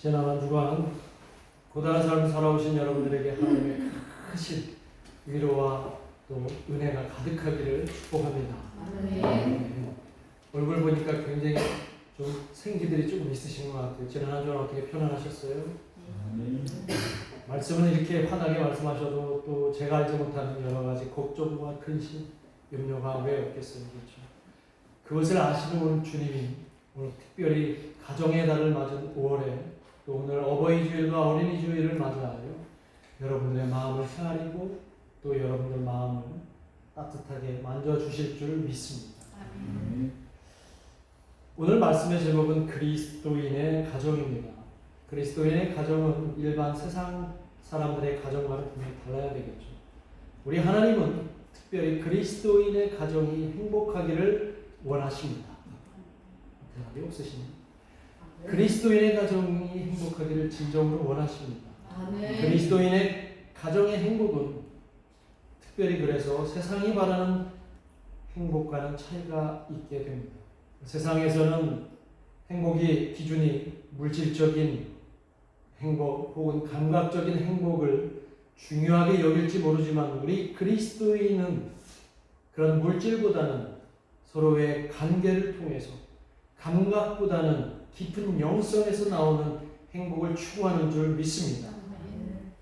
지난 한 주간 고단한 삶을 살아오신 여러분들에게 하나님의 크신 위로와 또 은혜가 가득하기를 축복합니다. 네. 얼굴 보니까 굉장히 좀 생기들이 조금 있으신 것 같아요. 지난 한 주간 어떻게 편안하셨어요? 말씀은 이렇게 환하게 말씀하셔도 또 제가 알지 못하는 여러 가지 걱정과 근심, 염려가 왜 없겠어요? 그렇죠? 그것을 아시는 오늘 주님이 오늘 특별히 가정의 달을 맞은 5월에 또 오늘 어버이 주일과 어린이 주일을 맞이하여 여러분들의 마음을 헤아리고 또 여러분들 마음을 따뜻하게 만져주실 줄 믿습니다. 오늘 말씀의 제목은 그리스도인의 가정입니다. 그리스도인의 가정은 일반 세상 사람들의 가정과는 분명히 달라야 되겠죠. 우리 하나님은 특별히 그리스도인의 가정이 행복하기를 원하십니다. 대답이 없으시네요. 그리스도인의 가정이 행복하기를 진정으로 원하십니다. 그리스도인의 가정의 행복은 특별히 그래서 세상이 바라는 행복과는 차이가 있게 됩니다. 세상에서는 행복의 기준이 물질적인 행복 혹은 감각적인 행복을 중요하게 여길지 모르지만 우리 그리스도인은 그런 물질보다는 서로의 관계를 통해서 감각보다는 깊은 영성에서 나오는 행복을 추구하는 줄 믿습니다.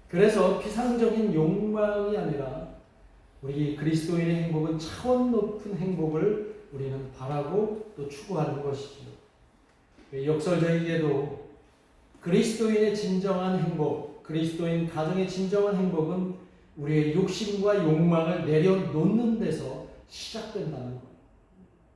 그래서 피상적인 욕망이 아니라 우리 그리스도인의 행복은 차원 높은 행복을 우리는 바라고 또 추구하는 것이죠. 역설적이게도 그리스도인의 진정한 행복, 그리스도인 가정의 진정한 행복은 우리의 욕심과 욕망을 내려놓는 데서 시작된다는 거예요.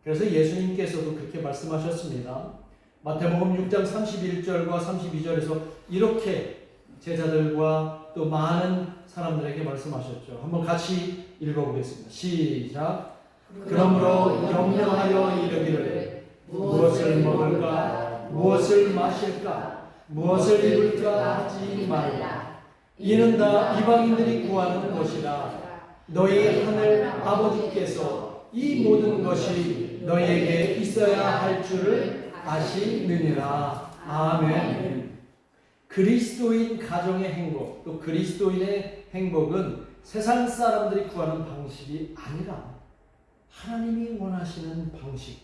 그래서 예수님께서도 그렇게 말씀하셨습니다. 마태복음 6장 31절과 32절에서 이렇게 제자들과 또 많은 사람들에게 말씀하셨죠. 한번 같이 읽어보겠습니다. 시작. 그러므로 염려하여 이르기를 무엇을 먹을까, 무엇을 마실까, 무엇을 입을까 하지 말라. 이는 다 이방인들이 구하는 것이라. 너희 하늘 아버지께서 이 모든 것이 너희에게 있어야 할 줄을 아시느니라. 아멘. 그리스도인 가정의 행복, 또 그리스도인의 행복은 세상 사람들이 구하는 방식이 아니라 하나님이 원하시는 방식,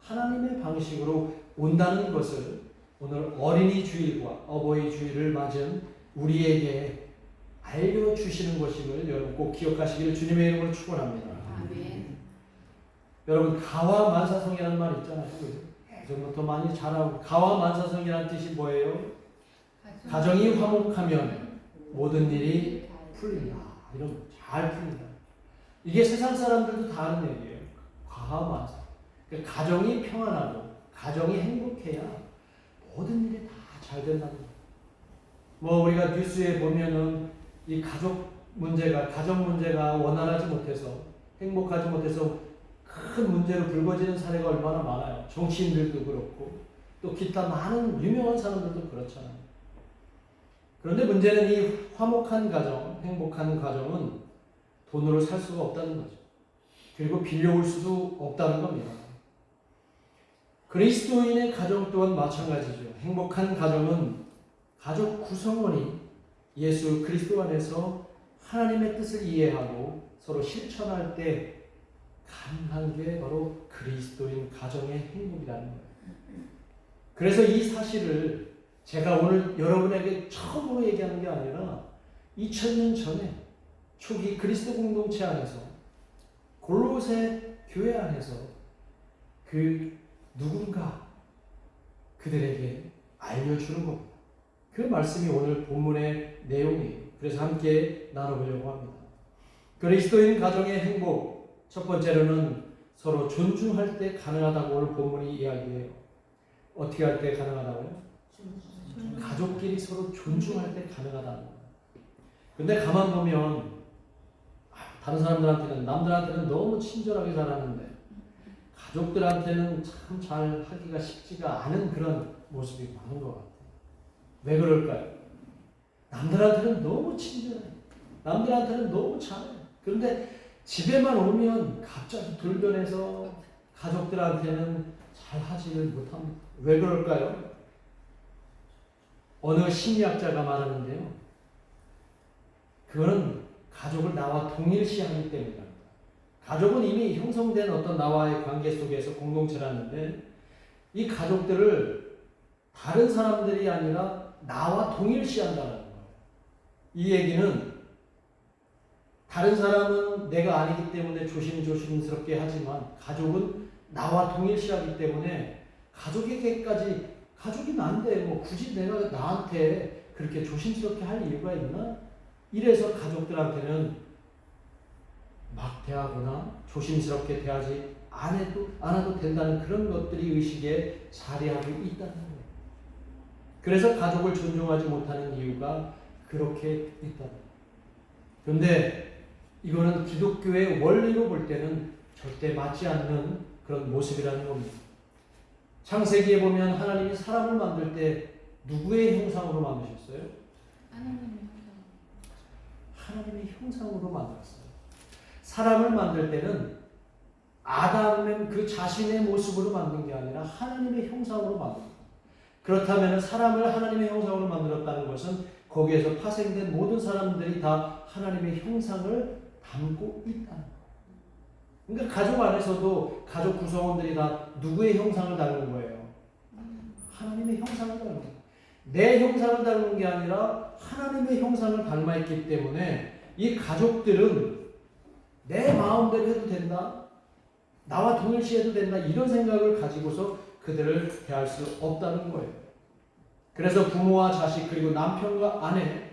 하나님의 방식으로 온다는 것을 오늘 어린이 주일과 어버이 주일을 맞은 우리에게 알려주시는 것임을 여러분 꼭 기억하시기를 주님의 이름으로 축원합니다. 아멘. 여러분 가와만사성이라는 말 있잖아요. 예전부터 많이 잘 알고 가와만사성이라는 뜻이 뭐예요? 가정이 화목하면 모든 일이 풀린다. 이런 잘 풀린다. 이게 세상 사람들도 다 아는 얘기예요. 가와만사. 그러니까 가정이 평안하고 가정이 행복해야 모든 일이 다 잘 된다는 거예요. 뭐 우리가 뉴스에 보면은 이 가족 문제가 가정 문제가 원활하지 못해서 행복하지 못해서 큰 문제로 불거지는 사례가 얼마나 많아요. 정치인들도 그렇고 또 기타 많은 유명한 사람들도 그렇잖아요. 그런데 문제는 이 화목한 가정, 행복한 가정은 돈으로 살 수가 없다는 거죠. 그리고 빌려올 수도 없다는 겁니다. 그리스도인의 가정 또한 마찬가지죠. 행복한 가정은 가족 구성원이 예수 그리스도 안에서 하나님의 뜻을 이해하고 서로 실천할 때 가능한 게 바로 그리스도인 가정의 행복이라는 거예요. 그래서 이 사실을 제가 오늘 여러분에게 처음으로 얘기하는 게 아니라 2000년 전에 초기 그리스도 공동체 안에서 골로새 교회 안에서 그 누군가 그들에게 알려주는 겁니다. 그 말씀이 오늘 본문의 내용이에요. 그래서 함께 나눠보려고 합니다. 그리스도인 가정의 행복, 첫 번째로는 서로 존중할 때 가능하다고 오늘 본문이 이야기해요. 어떻게 할 때 가능하다고요? 가족끼리 서로 존중할 때 가능하다는 거예요. 근데 가만 보면 다른 사람들한테는 남들한테는 너무 친절하게 잘하는데 가족들한테는 참 잘 하기가 쉽지가 않은 그런 모습이 많은 것 같아요. 왜 그럴까요? 남들한테는 너무 친절해요. 남들한테는 너무 잘해요. 그런데 집에만 오면 갑자기 돌변해서 가족들한테는 잘 하지를 못합니다. 왜 그럴까요? 어느 심리학자가 말하는데요. 그거는 가족을 나와 동일시하기 때문입니다. 가족은 이미 형성된 어떤 나와의 관계 속에서 공동체라는데 이 가족들을 다른 사람들이 아니라 나와 동일시한다는 거예요. 이 얘기는 다른 사람은 내가 아니기 때문에 조심스럽게 하지만 가족은 나와 동일시하기 때문에 가족에게까지 가족이 난데 뭐 굳이 내가 나한테 그렇게 조심스럽게 할 이유가 있나? 이래서 가족들한테는 막 대하거나 조심스럽게 대하지 않아도 된다는 그런 것들이 의식에 자리하고 있다는 거예요. 그래서 가족을 존중하지 못하는 이유가 그렇게 있다는 거예요. 그런데 이거는 기독교의 원리로 볼 때는 절대 맞지 않는 그런 모습이라는 겁니다. 창세기에 보면 하나님이 사람을 만들 때 누구의 형상으로 만드셨어요? 하나님의 형상으로 만들었어요. 사람을 만들 때는 아담의 그 자신의 모습으로 만든 게 아니라 하나님의 형상으로 만들었어요. 그렇다면 사람을 하나님의 형상으로 만들었다는 것은 거기에서 파생된 모든 사람들이 다 하나님의 형상을 담고 있다는 거예요. 그러니까 가족 안에서도 가족 구성원들이 다 누구의 형상을 닮은 거예요? 하나님의 형상을 닮은 거예요. 내 형상을 닮은 게 아니라 하나님의 형상을 닮아있기 때문에 이 가족들은 내 마음대로 해도 된다, 나와 동일시해도 된다, 이런 생각을 가지고서 그들을 대할 수 없다는 거예요. 그래서 부모와 자식, 그리고 남편과 아내,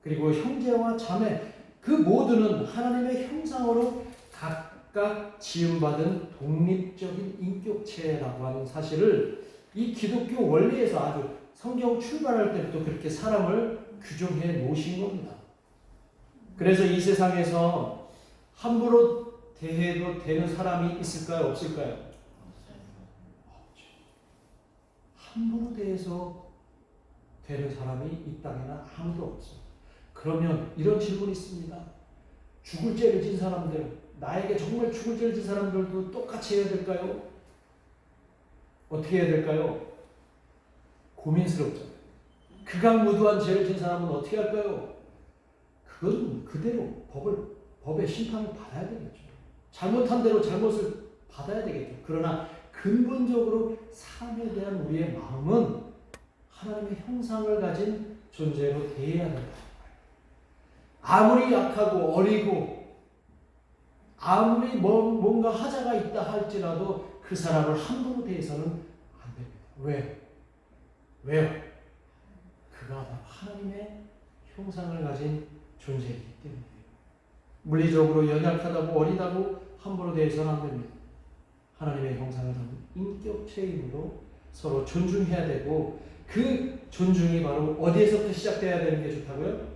그리고 형제와 자매, 그 모두는 하나님의 형상으로 각각 지음받은 독립적인 인격체라고 하는 사실을 이 기독교 원리에서 아주 성경 출발할 때부터 그렇게 사람을 규정해 놓으신 겁니다. 그래서 이 세상에서 함부로 대해도 되는 사람이 있을까요? 없을까요? 없죠. 함부로 대해서 되는 사람이 이 땅에는 아무도 없어요. 그러면 이런 질문이 있습니다. 죽을 죄를 진 사람들, 나에게 정말 죽을 죄를 진 사람들도 똑같이 해야 될까요? 어떻게 해야 될까요? 고민스럽잖아요. 극악무도한 죄를 진 사람은 어떻게 할까요? 그건 그대로 법의 심판을 받아야 되겠죠. 잘못한 대로 잘못을 받아야 되겠죠. 그러나 근본적으로 삶에 대한 우리의 마음은 하나님의 형상을 가진 존재로 대해야 된다. 아무리 약하고 어리고 아무리 뭔가 하자가 있다 할지라도 그 사람을 함부로 대해서는 안 됩니다. 왜요? 그가 하나님의 형상을 가진 존재이기 때문이에요. 물리적으로 연약하다고 어리다고 함부로 대해서는 안 됩니다. 하나님의 형상을 가진 인격체이므로 서로 존중해야 되고, 그 존중이 바로 어디에서부터 시작돼야 되는 게 좋다고요?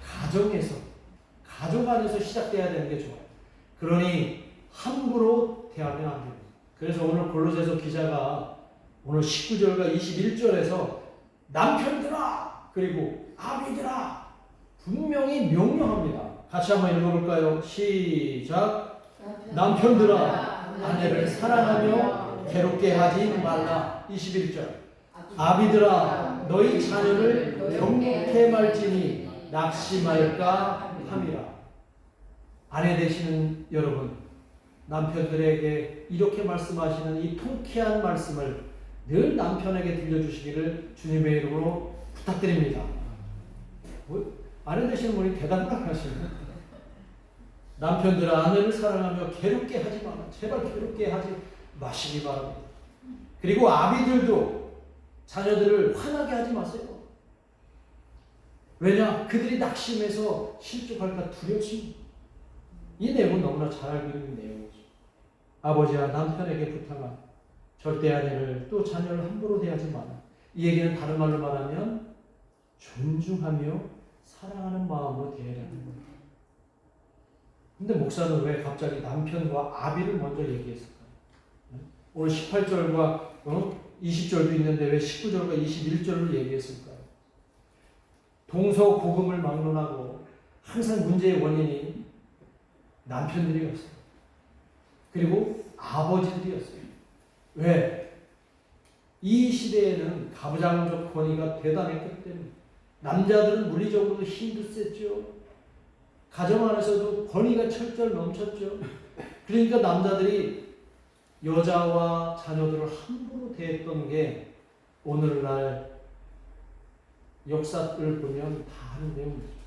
가정에서, 가족 안에서 시작돼야 되는 게 좋아요. 그러니 함부로 대하면 안 됩니다. 그래서 오늘 골로새서 기자가 오늘 19절과 21절에서 남편들아 그리고 아비들아 분명히 명령합니다. 같이 한번 읽어볼까요? 시작. 남편들아 아내를 사랑하며 괴롭게 하지 말라. 21절. 아비들아 너희 자녀를 경고케 말지니 낙심할까 함이라. 아내 되시는 여러분, 남편들에게 이렇게 말씀하시는 이 통쾌한 말씀을 늘 남편에게 들려주시기를 주님의 이름으로 부탁드립니다. 아내 되시는 분이 대답을 안 하시네요. 남편들아 아내를 사랑하며 괴롭게 하지 마라. 제발 괴롭게 하지 마시기 바랍니다. 그리고 아비들도 자녀들을 화나게 하지 마세요. 왜냐? 그들이 낙심해서 실족할까 두렵습니다. 이 내용은 너무나 잘 알고 있는 내용이죠. 아버지와 남편에게 부탁한 절대 아내를 또 자녀를 함부로 대하지 마라. 이 얘기는 다른 말로 말하면 존중하며 사랑하는 마음으로 대해야 하는 겁니다. 근데 목사는 왜 갑자기 남편과 아비를 먼저 얘기했을까요? 오늘 18절과 20절도 있는데 왜 19절과 21절을 얘기했을까요? 동서고금을 막론하고 항상 문제의 원인이 남편들이었어요. 그리고 아버지들이었어요. 왜? 이 시대에는 가부장적 권위가 대단했기 때문에 남자들은 물리적으로도 힘도 셌죠. 가정 안에서도 권위가 철저히 넘쳤죠. 그러니까 남자들이 여자와 자녀들을 함부로 대했던 게 오늘날 역사를 보면 다 하는 내용이죠.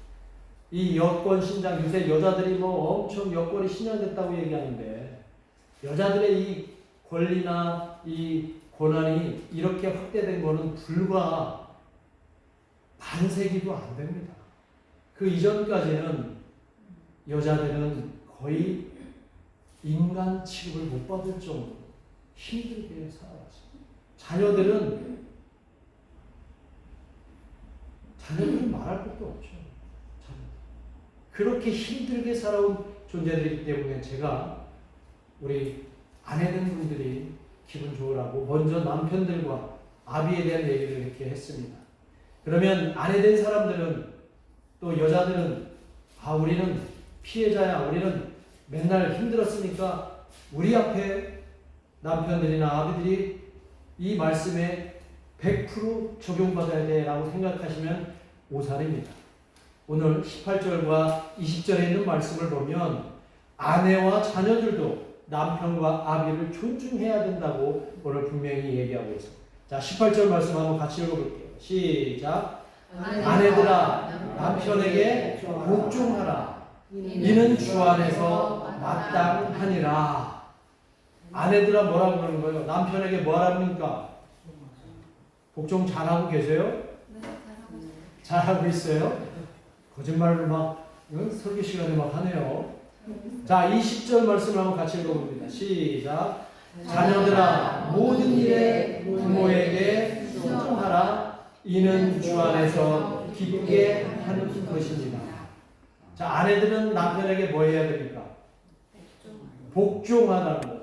이 여권 신장, 요새 여자들이 뭐 엄청 여권이 신장됐다고 얘기하는데 여자들의 이 권리나 이 권한이 이렇게 확대된 거는 불과 반세기도 안 됩니다. 그 이전까지는 여자들은 거의 인간 취급을 못 받을 정도로 힘들게 살아왔어요. 자녀들은 말할 것도 없죠. 그렇게 힘들게 살아온 존재들이기 때문에 제가 우리 아내된 분들이 기분 좋으라고 먼저 남편들과 아비에 대한 얘기를 이렇게 했습니다. 그러면 아내된 사람들은 또 여자들은 우리는 피해자야. 우리는 맨날 힘들었으니까 우리 앞에 남편들이나 아비들이 이 말씀에 100% 적용받아야 돼라고 생각하시면 오산입니다. 오늘 18절과 20절에 있는 말씀을 보면 아내와 자녀들도 남편과 아비를 존중해야 된다고 오늘 분명히 얘기하고 있습니다. 자, 18절 말씀 한번 같이 읽어볼게요. 시작. 아내들아 남편에게 복종하라. 이는 주 안에서 마땅하니라. 아내들아 뭐라고 그러는 거예요? 남편에게 뭐랍니까? 복종 잘하고 계세요? 네, 잘하고 있어요? 거짓말을 막 설교 시간에 막 하네요. 자, 20절 말씀을 한번 같이 읽어봅니다. 시작. 자녀들아 모든 일에 부모에게 순종하라. 이는 주 안에서 기쁘게 하는 것입니다. 자, 아내들은 남편에게 뭐 해야 됩니까? 복종하라는 거예요.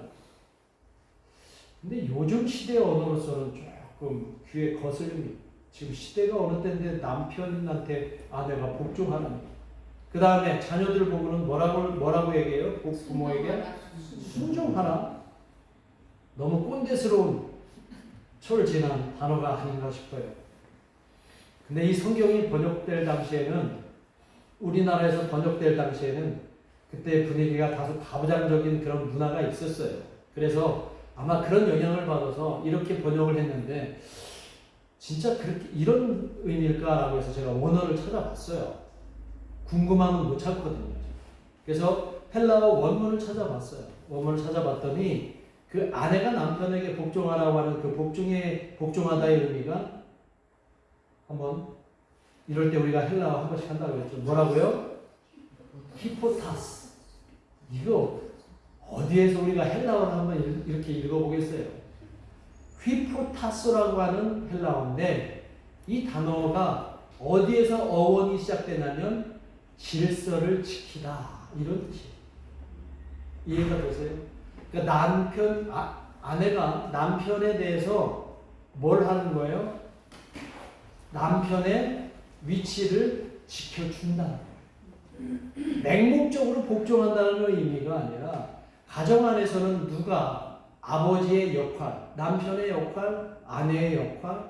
근데 요즘 시대 언어로서는 조금 귀에 거슬립니다. 지금 시대가 어느 때인데 남편한테 아내가 복종하는. 그 다음에 자녀들 보고는 뭐라고 얘기해요? 부모에게 순종하라. 너무 꼰대스러운 철진한 단어가 아닌가 싶어요. 근데 이 성경이 번역될 당시에는 우리나라에서 번역될 당시에는 그때 분위기가 다소 가부장적인 그런 문화가 있었어요. 그래서 아마 그런 영향을 받아서 이렇게 번역을 했는데 진짜 그렇게 이런 의미일까라고 해서 제가 원어를 찾아봤어요. 궁금하면 못 찾거든요. 그래서 헬라어 원문을 찾아봤어요. 원문을 찾아봤더니 그 아내가 남편에게 복종하라고 하는 그 복종하다의 의미가 한번 이럴 때 우리가 헬라어 한 번씩 한다고 했죠. 뭐라고요? 히포타스. 이거 어디에서 우리가 헬라어를 한번 이렇게 읽어보겠어요? 휘포타스라고 하는 헬라어인데 이 단어가 어디에서 어원이 시작되냐면 질서를 지키다 이런 뜻이에요. 이해가 되세요? 그러니까 아내가 남편에 대해서 뭘 하는 거예요? 남편의 위치를 지켜준다. 맹목적으로 복종한다는 의미가 아니라 가정 안에서는 누가 아버지의 역할, 남편의 역할, 아내의 역할,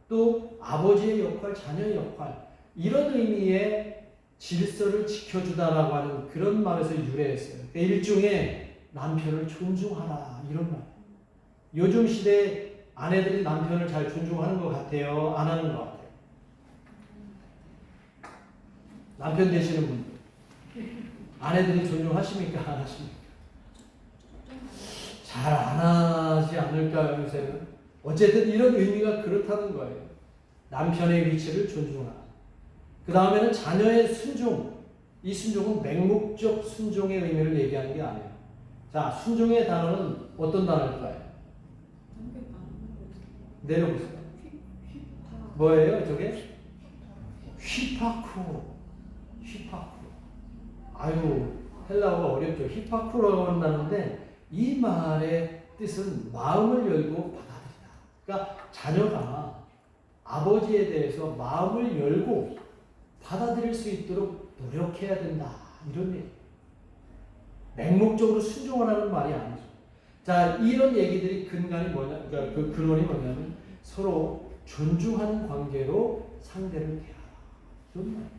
또 아버지의 역할, 자녀의 역할 이런 의미의 질서를 지켜주다라고 하는 그런 말에서 유래했어요. 그러니까 일종의 남편을 존중하라 이런 말. 요즘 시대 아내들이 남편을 잘 존중하는 것 같아요? 안 하는 것 같아요? 남편 되시는 분들 아내들이 존중하십니까? 안 하십니까? 잘 안 하지 않을까요? 요새는 어쨌든 이런 의미가 그렇다는 거예요. 남편의 위치를 존중하라. 그 다음에는 자녀의 순종. 이 순종은 맹목적 순종의 의미를 얘기하는 게 아니에요. 자, 순종의 단어는 어떤 단어일까요? 내려보세요. 뭐예요, 저게? 휘파쿠. 아유, 헬라어가 어렵죠. 휘파쿠라고 한다는데 이 말의 뜻은 마음을 열고 받아들이다. 그러니까 자녀가 아버지에 대해서 마음을 열고 받아들일 수 있도록 노력해야 된다. 이런 얘기. 맹목적으로 순종을 하는 말이 아니죠. 자, 이런 얘기들이 그러니까 그 근원이 뭐냐면 서로 존중하는 관계로 상대를 대하라. 이런 말이에요.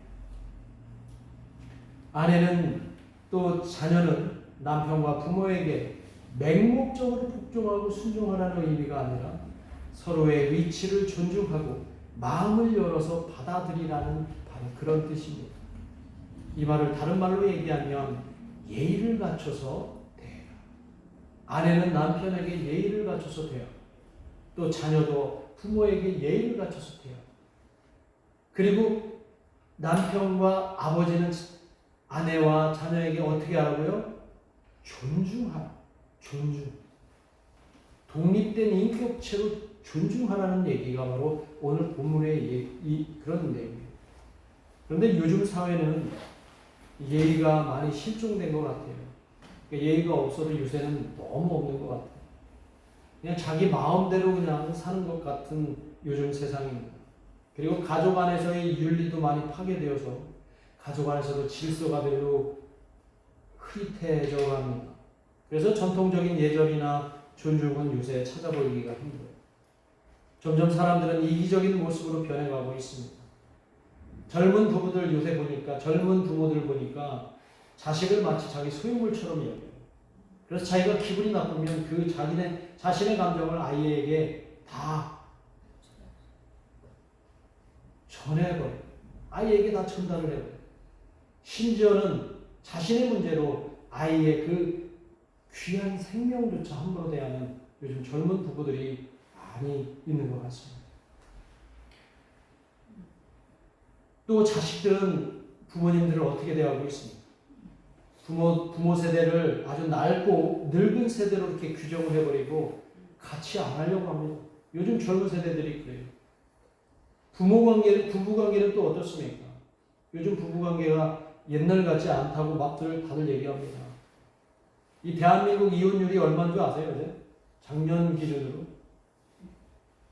아내는 또 자녀는 남편과 부모에게 맹목적으로 복종하고 순종하라는 의미가 아니라 서로의 위치를 존중하고 마음을 열어서 받아들이라는 바로 그런 뜻입니다. 이 말을 다른 말로 얘기하면 예의를 갖춰서 대해라. 아내는 남편에게 예의를 갖춰서 대하라. 또 자녀도 부모에게 예의를 갖춰서 대하라. 그리고 남편과 아버지는 아내와 자녀에게 어떻게 하라고요? 존중하라. 존중. 독립된 인격체로 존중하라는 얘기가 바로 오늘 본문의 그런 내용이에요. 그런데 요즘 사회는 예의가 많이 실종된 것 같아요. 그러니까 예의가 없어도 요새는 너무 없는 것 같아요. 그냥 자기 마음대로 그냥 사는 것 같은 요즘 세상입니다. 그리고 가족 안에서의 윤리도 많이 파괴되어서 가족 안에서도 질서가 별로 흐릿해져 갑니다. 그래서 전통적인 예절이나 존중은 요새 찾아보기가 힘들어요. 점점 사람들은 이기적인 모습으로 변해가고 있습니다. 젊은 부부들 요새 보니까, 젊은 부모들 보니까 자식을 마치 자기 소유물처럼 여겨요. 그래서 자기가 기분이 나쁘면 그 자신의 감정을 아이에게 다 전해버려요. 아이에게 다 전달을 해요. 심지어는 자신의 문제로 아이의 그 귀한 생명조차 함부로 대하는 요즘 젊은 부부들이 많이 있는 것 같습니다. 또 자식들은 부모님들을 어떻게 대하고 있습니까? 부모 세대를 아주 낡고 늙은 세대로 이렇게 규정을 해버리고 같이 안 하려고 합니다. 요즘 젊은 세대들이 그래요. 부부 관계는 또 어떻습니까? 요즘 부부 관계가 옛날 같지 않다고 다들 얘기합니다. 이 대한민국 이혼율이 얼마인 줄 아세요? 이제? 작년 기준으로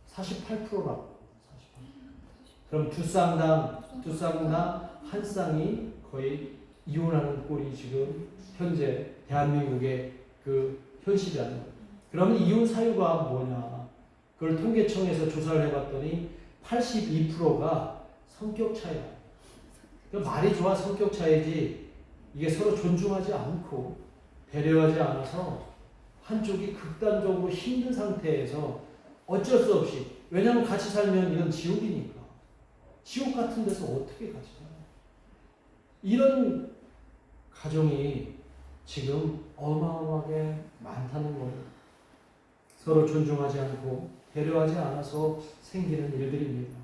48%라고. 48%. 그럼 두 쌍당 한 쌍이 거의 이혼하는 꼴이 지금 현재 대한민국의 그 현실이라는 거예요. 그러면 이혼 사유가 뭐냐? 그걸 통계청에서 조사를 해봤더니 82%가 성격 차이다. 그러니까 말이 좋아 성격 차이지 이게 서로 존중하지 않고 배려하지 않아서 한쪽이 극단적으로 힘든 상태에서 어쩔 수 없이, 왜냐하면 같이 살면 이건 지옥이니까. 지옥 같은 데서 어떻게 같이 살아요? 이런 가정이 지금 어마어마하게 많다는 거예요. 서로 존중하지 않고 배려하지 않아서 생기는 일들입니다.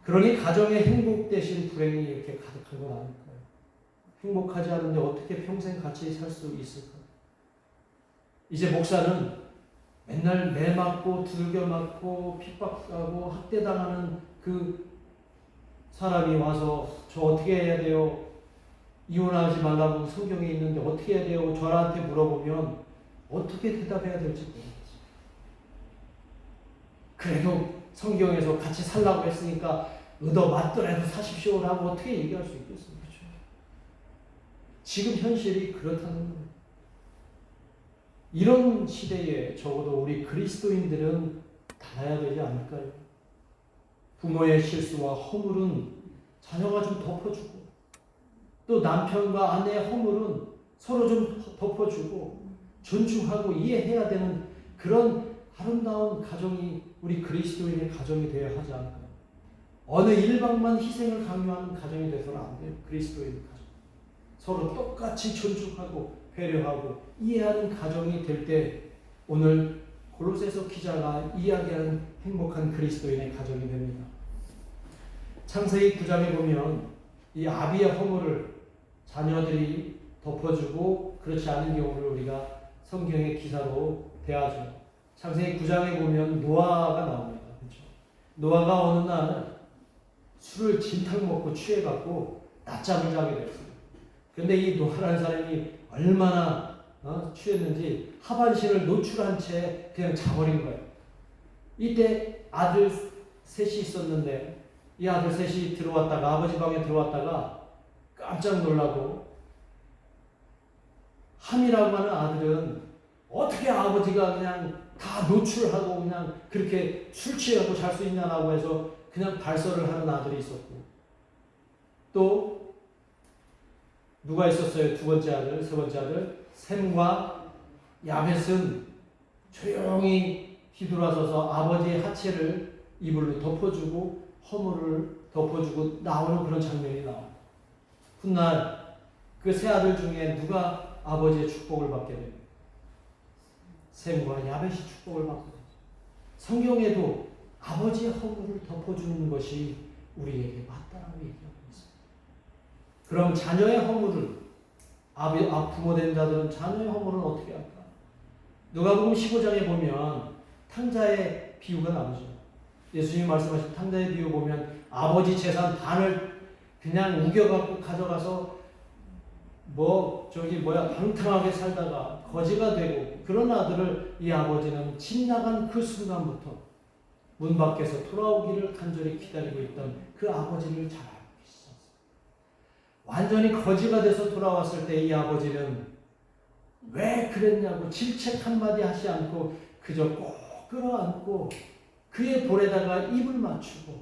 그러니 가정의 행복 대신 불행이 이렇게 가득한 건 아닐까요? 행복하지 않은데 어떻게 평생 같이 살 수 있을까? 이제 목사는 맨날 매 맞고 두들겨 맞고 핍박하고 학대당하는 그 사람이 와서 저 어떻게 해야 돼요? 이혼하지 말라고 성경에 있는데 어떻게 해야 돼요? 저한테 물어보면 어떻게 대답해야 될지 모르겠어요. 그래도 성경에서 같이 살라고 했으니까 얻어 맞더라도 사십시오라고 어떻게 얘기할 수 있겠어요? 그렇죠? 지금 현실이 그렇다는 거예요. 이런 시대에 적어도 우리 그리스도인들은 달라야 되지 않을까요? 부모의 실수와 허물은 자녀가 좀 덮어주고, 또 남편과 아내의 허물은 서로 좀 덮어주고 존중하고 이해해야 되는 그런 아름다운 가정이 우리 그리스도인의 가정이 되어야 하지 않을까요? 어느 일방만 희생을 강요하는 가정이 돼서는 안 돼요. 그리스도인의 가정. 서로 똑같이 존중하고 배려하고 이해하는 가정이 될 때 오늘 골로새서 기자가 이야기하는 행복한 그리스도인의 가정이 됩니다. 창세기 9장에 보면 이 아비의 허물을 자녀들이 덮어주고 그렇지 않은 경우를 우리가 성경의 기사로 대하죠. 창세기 9장에 보면 노아가 나옵니다. 그렇죠? 노아가 어느 날 술을 진탕 먹고 취해갖고 낮잠을 자게 됐어요. 그런데 이 노아라는 사람이 얼마나 취했는지 하반신을 노출한 채 그냥 자버린 거예요. 이때 아들 셋이 있었는데 이 아들 셋이 들어왔다가 아버지 방에 들어왔다가 깜짝 놀라고, 함이라고 하는 아들은 어떻게 아버지가 그냥 다 노출하고 그냥 그렇게 술 취하고 잘 수 있냐라고 해서 그냥 발설을 하는 아들이 있었고, 또 누가 있었어요? 두 번째 아들, 세 번째 아들 셈과 야벳은 조용히 뒤돌아서서 아버지의 하체를 이불로 덮어주고 허물을 덮어주고 나오는 그런 장면이 나와요. 훗날 그 세 아들 중에 누가 아버지의 축복을 받게 됩니다. 셈과 야벳이 축복을 받게 되죠. 성경에도 아버지의 허물을 덮어주는 것이 우리에게 맞다라고 얘기하고 있습니다. 그럼 자녀의 허물을, 부모된 자들은 자녀의 허물은 어떻게 할까? 누가복음 15장에 보면 탕자의 비유가 나오죠. 예수님이 말씀하신 탕자의 비유 보면 아버지 재산 반을 그냥 우겨갖고 가져가서 방탕하게 살다가 거지가 되고 그런 아들을 이 아버지는 집 나간 그 순간부터 문 밖에서 돌아오기를 간절히 기다리고 있던 그 아버지를 잘 알고 있었어요. 완전히 거지가 돼서 돌아왔을 때 이 아버지는 왜 그랬냐고 질책 한마디 하지 않고 그저 꼭 끌어안고 그의 볼에다가 입을 맞추고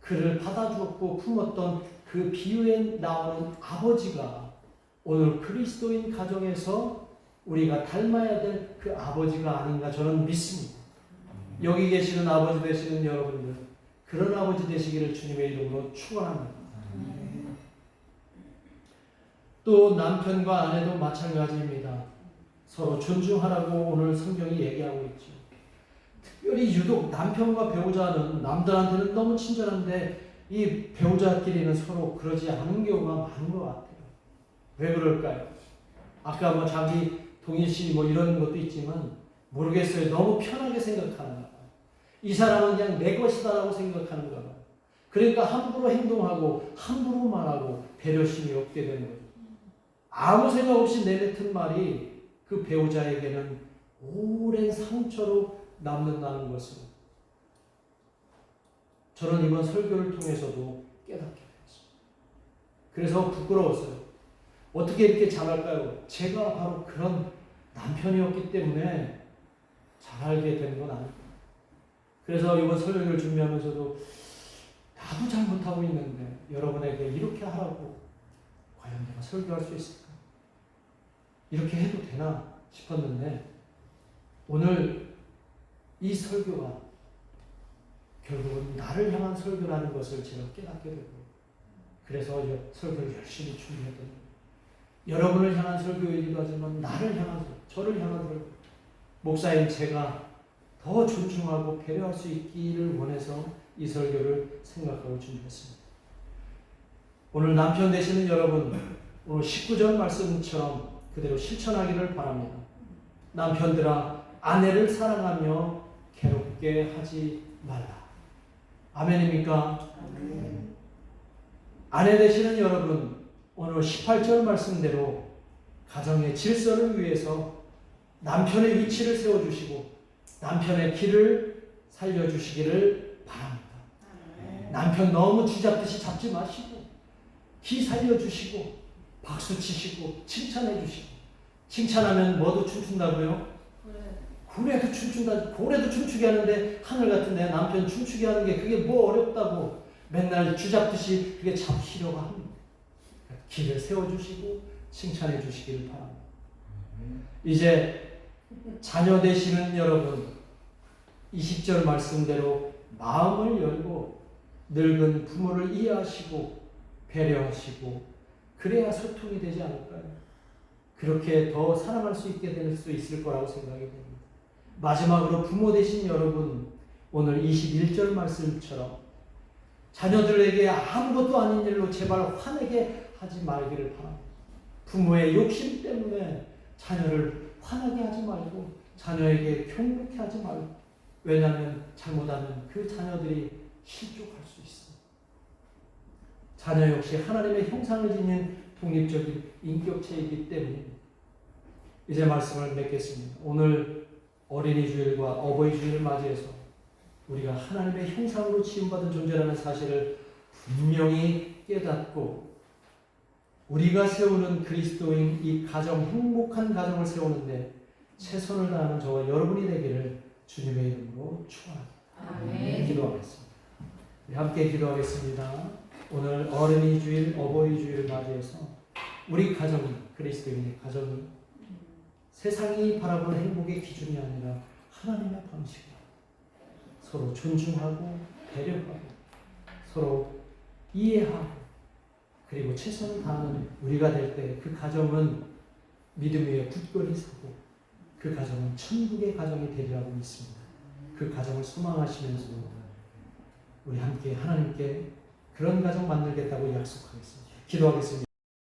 그를 받아주었고 품었던 그 비유에 나오는 아버지가 오늘 그리스도인 가정에서 우리가 닮아야 될 그 아버지가 아닌가 저는 믿습니다. 여기 계시는 아버지 되시는 여러분들, 그런 아버지 되시기를 주님의 이름으로 축원합니다. 또 남편과 아내도 마찬가지입니다. 서로 존중하라고 오늘 성경이 얘기하고 있죠. 특별히 유독 남편과 배우자는 남들한테는 너무 친절한데 이 배우자끼리는 서로 그러지 않은 경우가 많은 것 같아요. 왜 그럴까요? 아까 자기 동일시 이런 것도 있지만 모르겠어요. 너무 편하게 생각하는가 봐요. 이 사람은 그냥 내 것이다라고 생각하는가 봐요. 그러니까 함부로 행동하고 함부로 말하고 배려심이 없게 되는 거죠. 아무 생각 없이 내뱉은 말이 그 배우자에게는 오랜 상처로 남는다는 것을 저는 이번 설교를 통해서도 깨닫게 됐습니다. 그래서 부끄러웠어요. 어떻게 이렇게 잘할까요? 제가 바로 그런 남편이었기 때문에 잘 알게 된 건 아닐까. 그래서 이번 설교를 준비하면서도 나도 잘못하고 있는데 여러분에게 이렇게 하라고 과연 내가 설교할 수 있을까? 이렇게 해도 되나 싶었는데 오늘 이 설교가 결국은 나를 향한 설교라는 것을 제가 깨닫게 되고 그래서 설교를 열심히 준비했던 거예요. 여러분을 향한 설교이기도 하지만 나를 향한 설교, 저를 향한 설교. 목사인 제가 더 존중하고 배려할 수 있기를 원해서 이 설교를 생각하고 준비했습니다. 오늘 남편 되시는 여러분, 오늘 19절 말씀처럼 그대로 실천하기를 바랍니다. 남편들아, 아내를 사랑하며 괴롭게 하지 말라. 아멘입니까? 아멘. 아내 되시는 여러분, 오늘 18절 말씀대로 가정의 질서를 위해서 남편의 위치를 세워주시고 남편의 길을 살려주시기를 바랍니다. 남편 너무 쥐잡듯이 잡지 마시고 기 살려주시고 박수 치시고 칭찬해 주시고 칭찬하면 뭐도 춤춘다고요? 고래도 춤춘다. 고래도 춤추게 하는데 하늘 같은 내 남편 춤추게 하는 게 그게 뭐 어렵다고 맨날 쥐잡듯이 그게 잡히려고 합니다. 길을 세워주시고 칭찬해 주시기를 바랍니다. 이제 자녀 되시는 여러분 20절 말씀대로 마음을 열고 늙은 부모를 이해하시고 배려하시고 그래야 소통이 되지 않을까요? 그렇게 더 사랑할 수 있게 될 수 있을 거라고 생각이 됩니다. 마지막으로 부모 되신 여러분 오늘 21절 말씀처럼 자녀들에게 아무것도 아닌 일로 제발 화내게 하지 말기를 바랍니다. 부모의 욕심 때문에 자녀를 화나게 하지 말고 자녀에게 경롭게 하지 말고 왜냐하면 잘못하면 그 자녀들이 실족할 수 있습니다. 자녀 역시 하나님의 형상을 지닌 독립적인 인격체이기 때문입니다. 이제 말씀을 맺겠습니다. 오늘 어린이 주일과 어버이 주일을 맞이해서 우리가 하나님의 형상으로 지음받은 존재라는 사실을 분명히 깨닫고 우리가 세우는 그리스도인 이 가정, 행복한 가정을 세우는데 최선을 다하는 저와 여러분이 되기를 주님의 이름으로 축원합니다. 기도하겠습니다. 우리 함께 기도하겠습니다. 오늘 어린이 주일, 어버이 주일을 맞이해서 우리 가정이, 그리스도인의 가정이 세상이 바라보는 행복의 기준이 아니라 하나님의 방식으로 서로 존중하고 배려하고 서로 이해하고 그리고 최선을 다하는 우리가 될 때 그 가정은 믿음 위에 굳건히 서고 그 가정은 천국의 가정이 되리라고 믿습니다. 그 가정을 소망하시면서 우리 함께 하나님께 그런 가정 만들겠다고 약속하겠습니다. 기도하겠습니다.